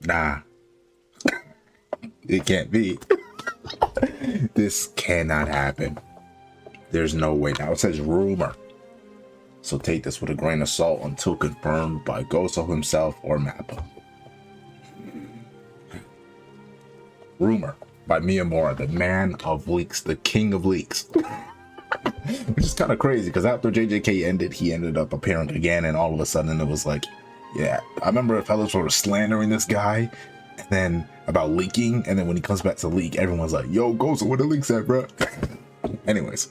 Nah, it can't be. This cannot happen. There's no way. Now it says rumor. So take this with a grain of salt until confirmed by Gosso himself or Mappa. Rumor by Miyamura, the man of leaks, the king of leaks. Which is kind of crazy because after JJK ended, he ended up appearing again, and all of a sudden it was like, yeah, I remember fellas were slandering this guy, and then about leaking, and then when he comes back to leak, everyone's like, "Yo, Gozo, where the leaks at, bro?" Anyways,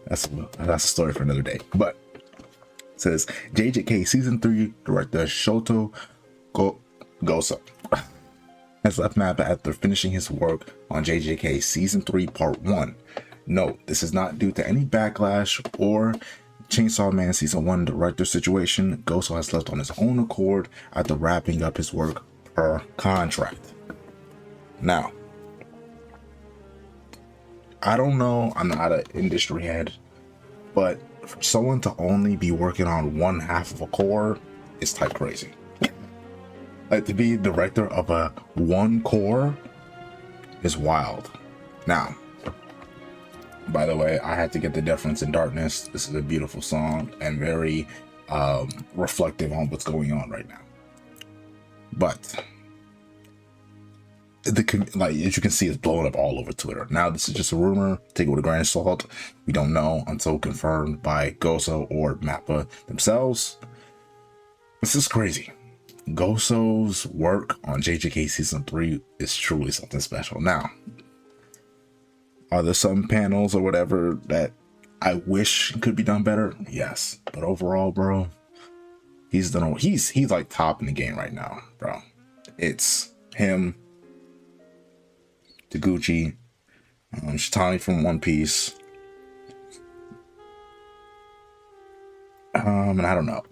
that's a story for another day. But it says JJK season 3 director Shoto Gosso has left Mappa after finishing his work on JJK season 3 part 1. Note, this is not due to any backlash or Chainsaw Man season 1 director situation. Gosso has left on his own accord after wrapping up his work per contract. Now, I don't know, I'm not an industry head, but for someone to only be working on one half of a core is type crazy. Like, to be director of a one core is wild. Now, by the way, I had to get the Deference in Darkness. This is a beautiful song and very reflective on what's going on right now. But like, as you can see, it's blowing up all over Twitter. Now, this is just a rumor. Take it with a grain of salt. We don't know until confirmed by Gosso or Mappa themselves. This is crazy. Gosso's work on JJK season 3 is truly something special. Now, are there some panels or whatever that I wish could be done better? Yes, but overall, bro, he's like top in the game right now, bro. It's him, Taguchi, Shitani from One Piece, and I don't know.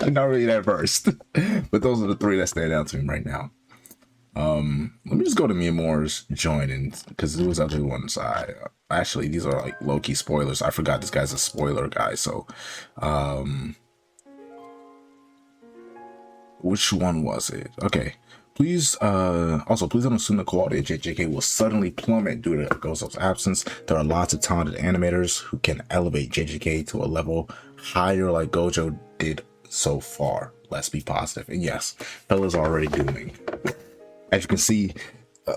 I'm not really that versed, but those are the 3 that stand out to me right now. Let me just go to Miyamura's join, and because it was actually one side. Actually, these are like low-key spoilers. I forgot this guy's a spoiler guy. So, which one was it? Okay. Please, also, please don't assume the quality of JJK will suddenly plummet due to Gosso's absence. There are lots of talented animators who can elevate JJK to a level higher like Gojo did so far. Let's be positive. And yes, Bella's already doing. As you can see,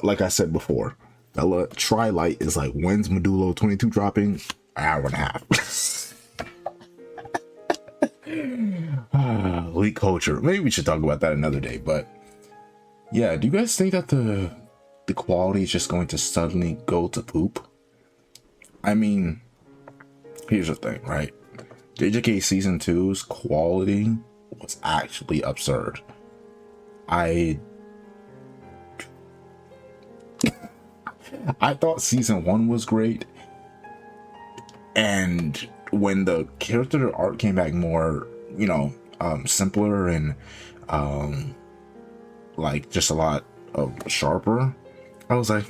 like I said before, Bella Tri-Light is like, when's Medulo 22 dropping? An hour and a half. Leak culture. Maybe we should talk about that another day. But yeah, do you guys think that the quality is just going to suddenly go to poop? I mean, here's the thing, right? JJK season 2's quality was actually absurd. I thought season 1 was great, and when the character art came back more, simpler and like just a lot of sharper, I was like,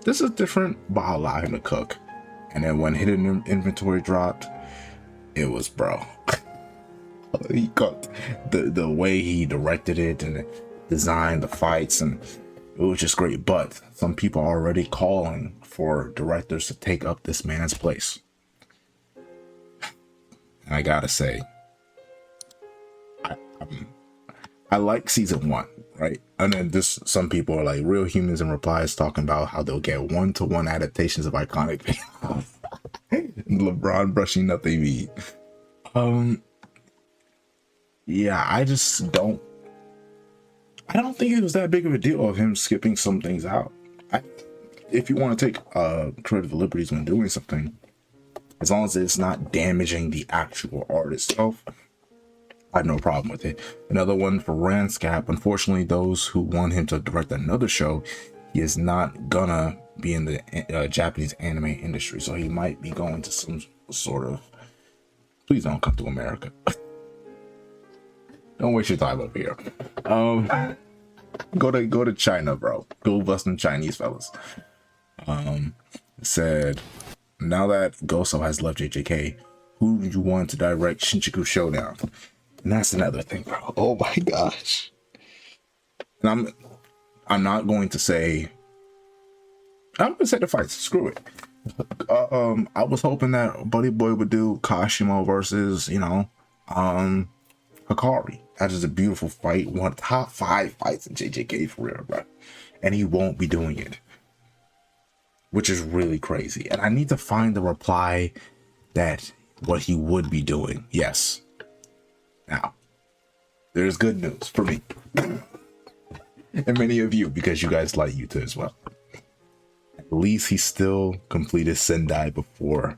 this is different, but I'll allow him to cook. And then when hidden inventory dropped, it was, bro. He got the way he directed it and designed the fights, and it was just great. But some people are already calling for directors to take up this man's place. And I gotta say, I like season 1, right? And then just some people are like Real Humans in replies talking about how they'll get 1-to-1 adaptations of iconic LeBron brushing up they meet. Yeah, I don't think it was that big of a deal of him skipping some things out. If you want to take creative liberties when doing something, as long as it's not damaging the actual art itself, I have no problem with it. Another one for Ranscap. Unfortunately, those who want him to direct another show, he is not gonna be in the Japanese anime industry, so he might be going to some sort of. Please don't come to America. Don't waste your time over here. Go to China, bro. Go bust them Chinese fellas. Said, now that Gosso has left JJK, who do you want to direct Shinjuku Showdown? And that's another thing, bro. Oh my gosh. And I'm not going to say, I'm gonna say the fights. Screw it. I was hoping that Buddy Boy would do Kashimo versus, Hikari. That is a beautiful fight. One of the top 5 fights in JJK for real, bro. And he won't be doing it, which is really crazy. And I need to find the reply that what he would be doing. Yes. Now, there's good news for me and many of you, because you guys like Yuta as well. At least he still completed Sendai before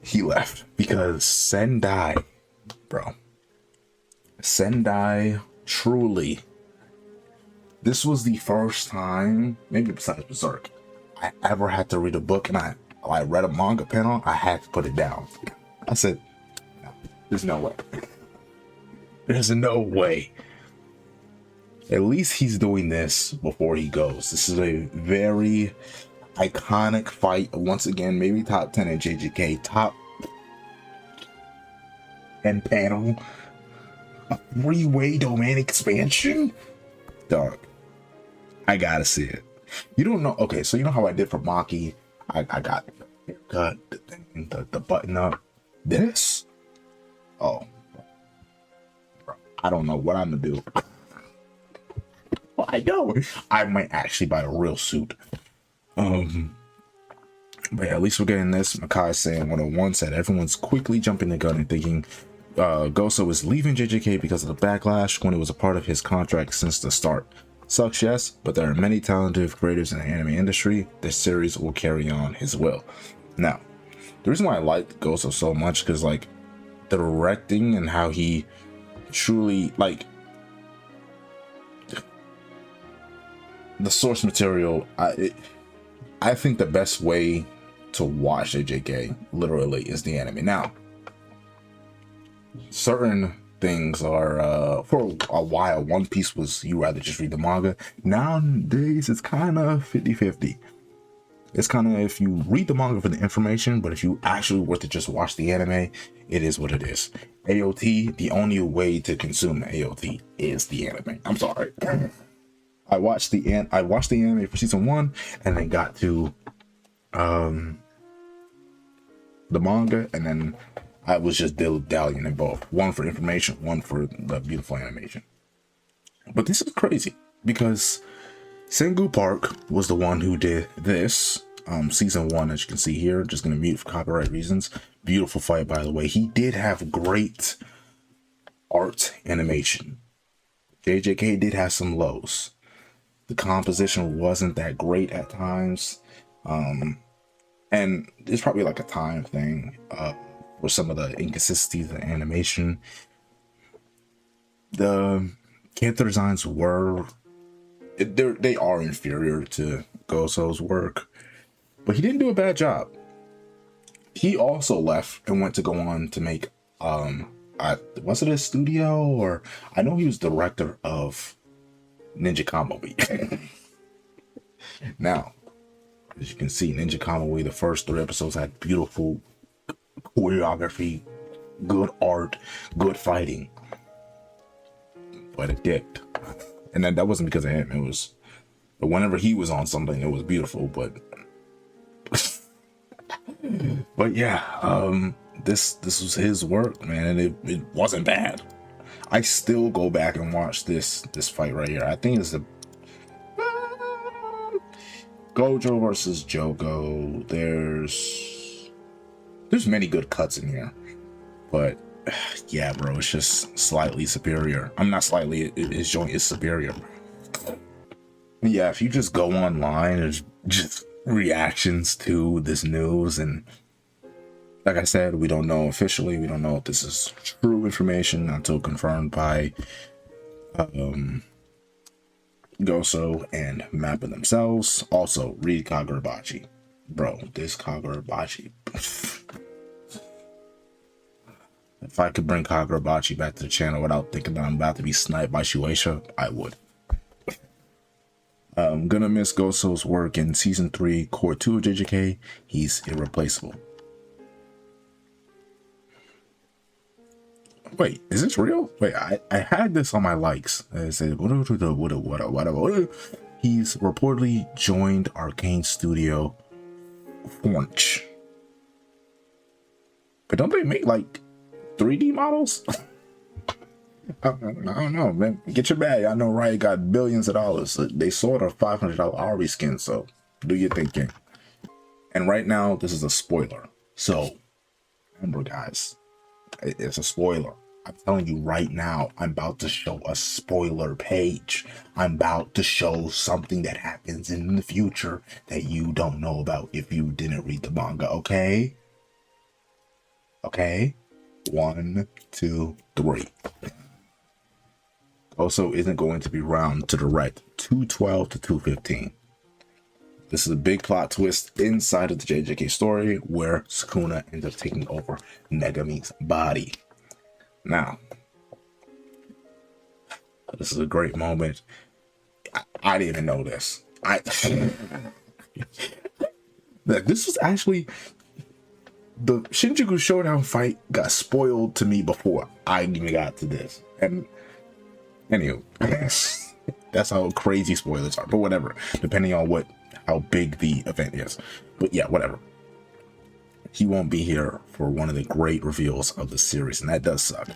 he left, because Sendai, bro, Sendai truly, this was the first time, maybe besides Berserk, I ever had to read a book and I read a manga panel, I had to put it down. I said, no, there's no way. There's no way. At least he's doing this before he goes. This is a very iconic fight. Once again, maybe top 10 in JJK. Top 10 panel. A 3-way domain expansion? Dog. I gotta see it. You don't know. Okay, so you know how I did for Maki? I got the haircut, the button up. This? Oh. Bro, I don't know what I'm gonna do. Well, I know. I might actually buy a real suit. But yeah, at least we're getting this. Makai saying 101 said everyone's quickly jumping the gun and thinking Gosso is leaving JJK because of the backlash when it was a part of his contract since the start. Sucks, yes, but there are many talented creators in the anime industry. This series will carry on his will. Now, the reason why I liked Gosso so much, because like the directing and how he truly, like, the source material, I think the best way to watch JJK literally is the anime. Now, certain things are for a while One Piece was, you rather just read the manga. Nowadays it's kind of 50-50. It's kind of, if you read the manga for the information, but if you actually were to just watch the anime, it is what it is. AOT, the only way to consume AOT is the anime. I'm sorry. I watched the anime for season 1 and then got to the manga, and then I was just dallying in both. One for information, one for the beautiful animation. But this is crazy because Sengu Park was the one who did this. Season 1, as you can see here, just gonna mute for copyright reasons. Beautiful fight, by the way. He did have great art animation. JJK did have some lows. The composition wasn't that great at times. And it's probably like a time thing for some of the inconsistencies in animation. The character designs they are inferior to Gosso's work, but he didn't do a bad job. He also left and went to go on to make was it a studio, or I know he was director of Ninja Combo Beat. Now, as you can see, Ninja Combo Beat, the first 3 episodes had beautiful choreography, good art, good fighting, but it dipped. And that wasn't because of him. It was, but whenever he was on something, it was beautiful. But but yeah, this was his work, man, and it wasn't bad. I still go back and watch this fight right here. I think it's the Gojo versus Jogo. There's many good cuts in here, but yeah, bro, it's just slightly superior. I'm not slightly, his joint is superior. Yeah, if you just go online, there's just reactions to this news, and like I said, we don't know officially. We don't know if this is true information until confirmed by Gosso and Mappa themselves. Also, read Kagurabachi. Bro, this Kagurabachi. If I could bring Kagurabachi back to the channel without thinking that I'm about to be sniped by Shueisha, I would. I'm gonna miss Gosso's work in Season 3, Core 2 of JJK. He's irreplaceable. Wait, is this real? Wait, I had this on my likes. I said, what? He's reportedly joined Arcane Studio Forge. But don't they make like 3D models? I don't know, man. Get your bag. I know Riot got billions of dollars. They sold a $500 Ari skin, so do your thinking. And right now, this is a spoiler. So remember, guys, it's a spoiler. I'm telling you right now, I'm about to show a spoiler page. I'm about to show something that happens in the future that you don't know about if you didn't read the manga, okay? Okay? 1, 2, 3. Also isn't going to be round to direct 212 to 215. This is a big plot twist inside of the JJK story where Sukuna ends up taking over Megami's body. Now, this is a great moment. I didn't even know this. This was actually the Shinjuku Showdown fight got spoiled to me before I even got to this. And anywho, that's how crazy spoilers are. But whatever, depending on how big the event is. But yeah, whatever. He won't be here for one of the great reveals of the series, and that does suck.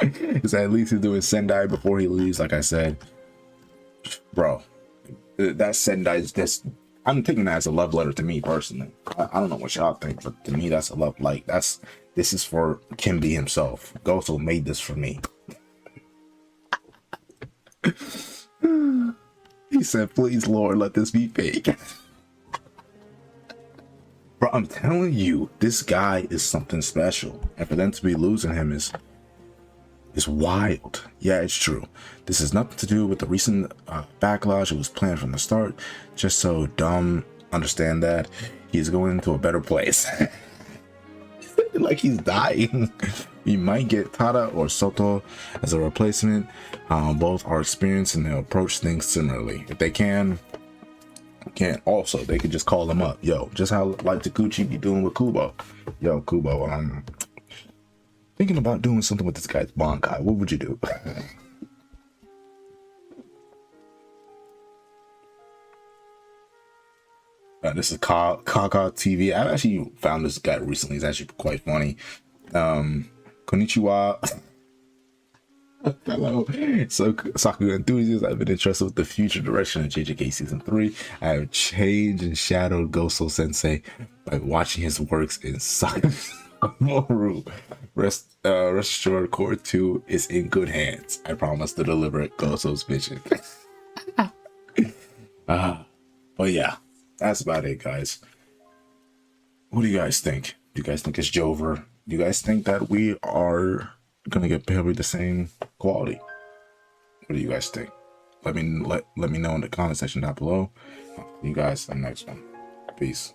Because at least he's doing Sendai before he leaves, like I said. Bro, that Sendai is just, I'm taking that as a love letter to me personally. I don't know what y'all think, but to me that's a love, like, this is for Kimby himself. Gosso made this for me. He said, please Lord, let this be fake. Bro, I'm telling you, this guy is something special. And for them to be losing him is wild. Yeah, it's true. This has nothing to do with the recent backlash. It was planned from the start. Just so Dom understand that he's going into a better place. Like he's dying. We might get Tada or Soto as a replacement. Both are experienced and they approach things similarly. If they can't also, they could just call them up. Yo, just how like Takuchi be doing with Kubo. Yo, Kubo, thinking about doing something with this guy's Bankai. What would you do? This is Kaka TV. I've actually found this guy recently. He's actually quite funny. Konnichiwa. Hello. So, Sakuga enthusiasts, I've been interested with the future direction of JJK Season 3. I have changed and shadowed Gosso Sensei by watching his works in Moru. Rest assured, Core 2 is in good hands. I promise to deliver Gosso's vision. But yeah, that's about it, guys. What do you guys think? Do you guys think it's Jover? Do you guys think that we are gonna get probably the same quality? What do you guys think? Let me know in the comment section down below. You guys in the next one. Peace.